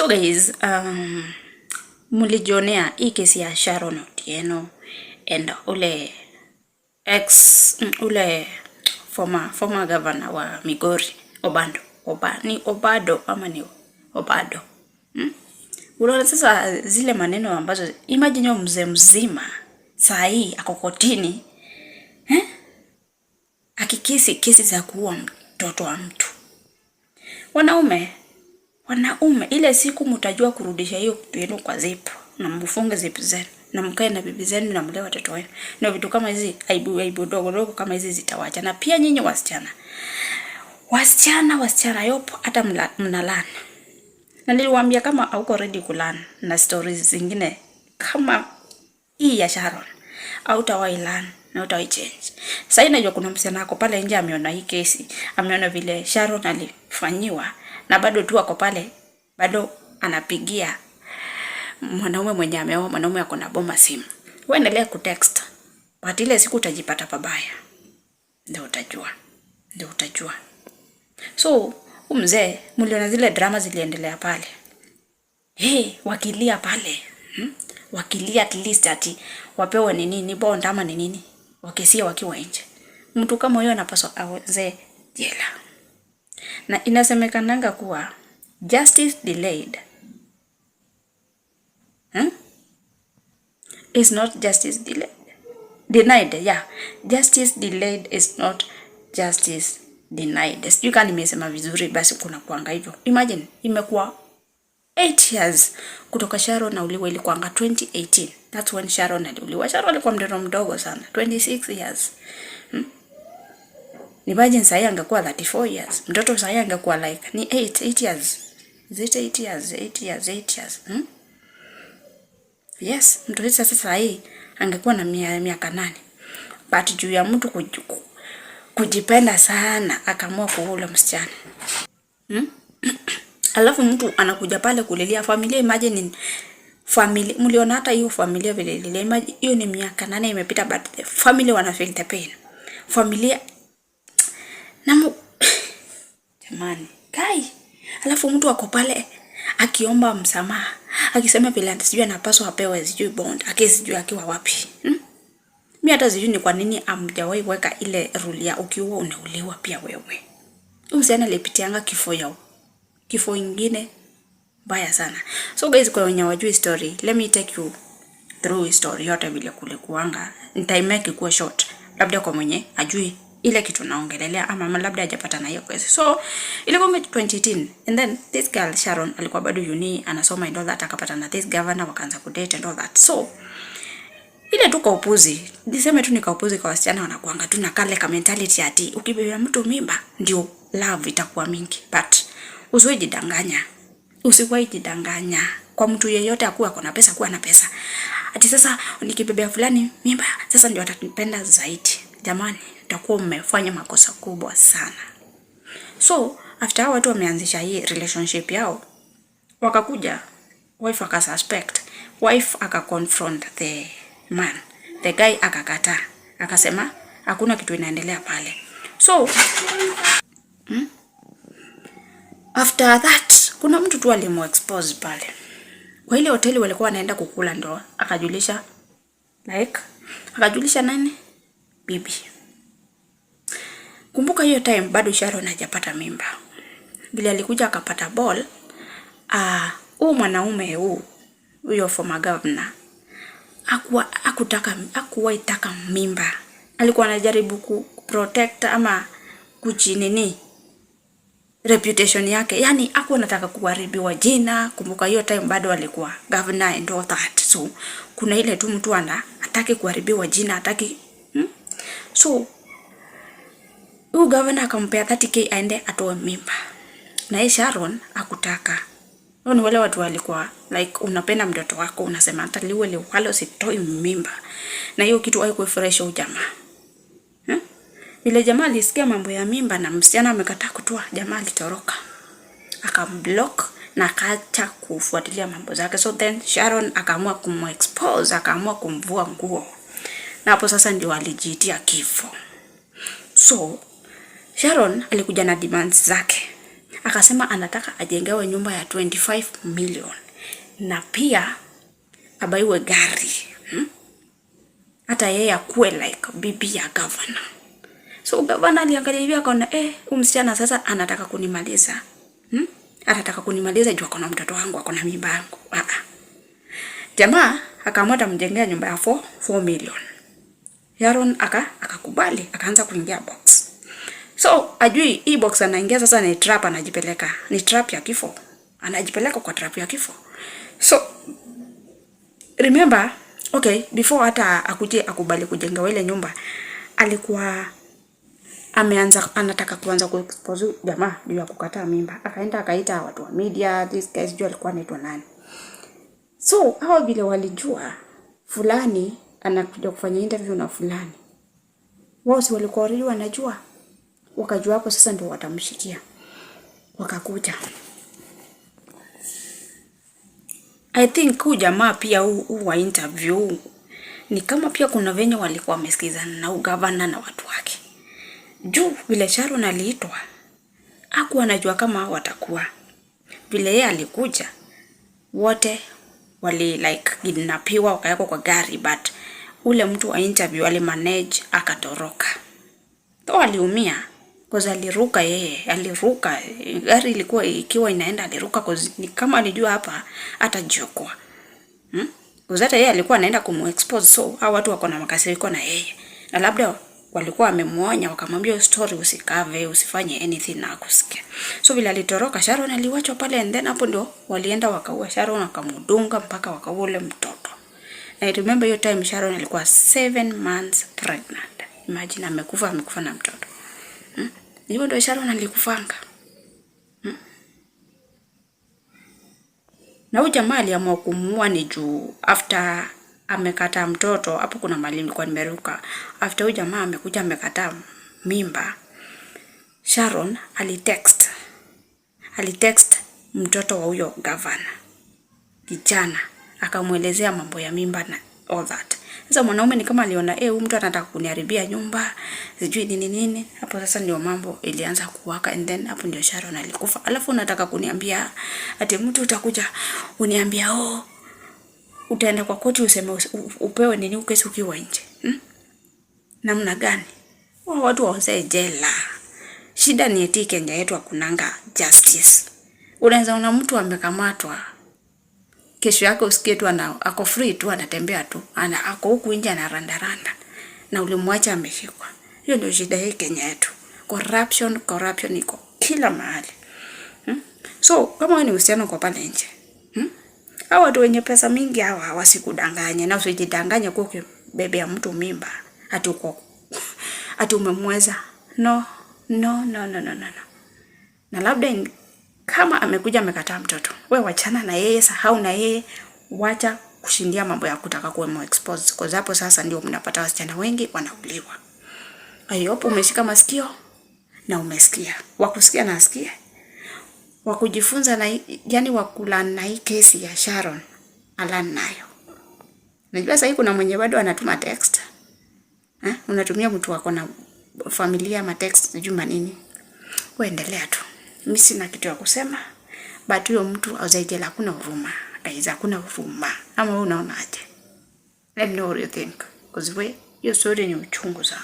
So guys, mulijionea hii kesi ya Sharon Otieno and ule former governor wa Migori, Obado ama ni Obado. Unaona sasa zile maneno ambazo imagine mzee mzima saa hii ako kotini akikisi kesi za kuua mtoto wa mtu. Wanaume, ile siku mtajua kurudisha hiyo kitu yenu kwa zipo na mfunge zipo zenu na mkae na bibi zenu na mlee watoto wenu. Na vitu kama hizi aibu dogo kama hizi zitawacha. Na pia nyinyi wasichana yopo hata mnalana. Na niliwaambia kama hauko ready kulana na stories zingine kama hii ya Sharon, hautawahi learn na hautawahi change. Sasa najua kuna msichana wako pale nje ameona hii kesi, ameona vile Sharon alifanyiwa na bado tu ako pale, bado anapigia mwanaume mwenye ameoa, mwanaume ako na boma simu. Wewe endelea kutext. But ile siku utajipata pabaya. Ndio utajua. So, mzee, mliona zile drama ziliendelea pale. Wakilia pale. Wakilia at least ati wapewe ni bond ama ni nini? Wakesia wakiwa nje. Mtu kama huyo anapaswa aweze jela. Na inasemekananga kuwa justice delayed is not justice delayed. Denied, yeah. Justice delayed is not justice denied. Sijui kama nimesema vizuri, basi kuna kuanga hivyo. Imagine imekuwa 8 years kutoka Sharon na uliwa, ilikuanga 2018. That's when Sharon aliuliwa. Sharon alikuwa mtoto mdogo sana, 26 years. Imagine sasa angekuwa 34 years. Mtoto sasa angekuwa like ni 8 years. Is it 8 years? 8 years. Yes, mtoto sasa angekuwa na miaka 8. But juu ya mtu kujipenda sana akaamua kuua msichana. Alafu mtu anakuja pale kulilia familia. Imagine family, mliona hata hiyo familia vile ile. Imagine hiyo ni miaka 8 imepita, but the family wana feel the pain. Familia jamani, kai. Alafu mtu ako pale akiomba msamaha, akisema vile sijui anapaswa apewe sijui bond, akisijui akiwa wapi. Mimi hata sijui ni kwa nini amjawahi weka ile rule ya ukiua unauliwa pia wewe. Msichana alipitianga kifo ingine baya sana. So guys, kwa wenye wajui story, let me take you through story yote vile kulikuanga. Nitaimake kuwa short. Labda kwa mwenye ajui ile kitu naongelelea ama labda hajapata na hiyo kesi. So ilikuwa 2018 and then this girl Sharon alikuwa bado uni anasoma and all that, akapata na this governor, wakaanza kudate and all that. So ile tu kwa upuzi, niseme tu ni kwa upuzi kwa wasichana wanakuanga tu na kale ka mentality ati ukibebea mtu mimba ndio love itakuwa mingi. But usiwahi jidanganya kwa mtu yeyote akuwa kuna pesa, kuwa na pesa. Ati sasa nikibebea fulani mimba sasa ndio atanipenda zaidi. Jamani, utakuwa umefanya makosa kubwa sana. So after watu wameanzisha hii relationship yao, wakakuja wife akasuspect, wife akaconfront the man, the guy akakataa, akasema hakuna kitu inaendelea pale. So after that kuna mtu tu alimu-expose pale kwa ile hoteli walikuwa wanaenda kukula, ndo akajulisha nani? Bibi. Kumbuka hiyo time bado Sharon hajapata mimba. Bila alikuja akapata ball, mwanaume huyo former governor hakuwaitaka mimba. Alikuwa anajaribu kuprotect ama kujinini reputation yake. Yani hakuwa anataka kuharibiwa jina. Kumbuka hiyo time bado alikuwa governor and all that. So kuna ile tu mtu hataki kuharibiwa jina, hataki So huyu governor akampea 30k aende atoe mimba. Na yeye Sharon hakutaka. Ni wale watu walikuwa like unapenda mtoto wako, unasema hata liwe wale usitoi mimba. Na hiyo kitu haikuifurahisha ujamaa. Ile jamaa alisikia mambo ya mimba na msichana amekataa kutoa, jamaa alitoroka. Akamblock na akaacha kufuatilia mambo zake. So then Sharon akaamua kumexpose, akaamua kumvua nguo. Na hapo sasa ndio alijitia kifo. So Sharon alikuja na demands zake. Akasema anataka ajengewe nyumba ya 25 million. Na pia abaiwe gari. Hata yeye akuwe like bibi ya governor. So governor aliangalia hivi akaona msichana sasa anataka kunimaliza. Anataka kunimaliza juu akona mtoto wangu, akona mimba yangu. Jamaa akaamua mjengea nyumba ya 4 million. Sharon akakubali, akaanza kuingia box. So ajui hii box anaingia sasa ni trap, anajipeleka. Ni trap ya kifo. Anajipeleka kwa trap ya kifo. So remember, okay, before hata akuje akubali kujenga ile nyumba, alikuwa anataka kuanza kuexpose jamaa juu ya kukataa mimba. Akaenda akaita watu wa media, this guys juu alikuwa anaitwa nani. So hao vile walijua fulani anakuja kufanya interview na fulani, wao si walikuwa already wanajua. Wakajua hapo sasa ndio watamshikia. Wakakuja. I think huyu jamaa pia wa interview ni kama pia kuna venye walikuwa wamesikizana na governor na watu wake. Juu vile Sharon aliitwa, hakuwa anajua kama watakuwa. Vile yeye alikuja, wote wali like kidnapiwa wakawekwa kwa gari, but ule mtu wa interview alimanage akatoroka. Though aliumia cause aliruka yeye, aliruka gari ilikuwa ikiwa inaenda, aliruka cause ni kama alijua hapa atajiokoa. Cause hata yeye alikuwa anaenda kumexpose, so hao watu wako na makasiriko na yeye. Na labda walikuwa wamemuonya wakamwambia story usikave, usifanye anything na akusikia. So vile alitoroka, Sharon aliwachwa pale, and then hapo ndio walienda wakaua Sharon, wakamdunga mpaka wakaua ule mtoto. Na I remember hiyo time Sharon alikuwa 7 months pregnant. Imagine amekufa na mtoto. Hiyo ndio Sharon alikufanga. Na huyu jamaa aliamua kumuua ni juu after amekata mtoto. Hapo kuna mali nilikuwa nimeruka. After huyu jamaa amekuja amekata mimba, Sharon alitext mtoto wa huyo governor kijana, akamuelezea mambo ya mimba na all that. Sasa mwanaume ni kama aliona huyu mtu anataka kuniharibia nyumba, sijui nini. Hapo sasa ndio mambo ilianza kuwaka, and then hapo ndio Sharon alikufa. Alafu unataka kuniambia ati mtu utakuja uniambia utaenda kwa koti useme upewe nini ukesi ukiwa nje. Namna gani? Watu waozee jela. Shida ni eti Kenya yetu hakunanga justice. Unaweza ona mtu amekamatwa, kesho yake usikie tu ako free tu, anatembea tu, ako huku nje anarandaranda, na ulimwacha ameshikwa. Hiyo ndio shida hii Kenya yetu. Corruption iko kila mahali. So kama wewe ni uhusiano kwa pale nje, hao watu wenye pesa mingi hawa wasikudanganye, na usijidanganye kwa bebe ya mtu mimba ati umemweza. No. Na labda kama amekuja amekataa mtoto, wewe wachana na yeye, sahau na yeye, wacha kushindia mambo ya kutaka kuwa exposed, kwa sababu sasa ndio mnapata wasichana wengi wanauliwa. I hope umeshika masikio na umesikia. Wakusikia na asikie. Wakujifunza na yani wakula na hii kesi ya Sharon alani nayo. Najua sasa kuna mwenye bado anatuma text. Unatumia mtu wako na familia ma text juma nini? Uendelea tu. Mimi sina kitu ya kusema. But huyo mtu auzaije la kuna huruma. Aiza kuna huruma. Ama wewe unaonaje? Let me know what you think. Because hiyo story ni uchungu sana.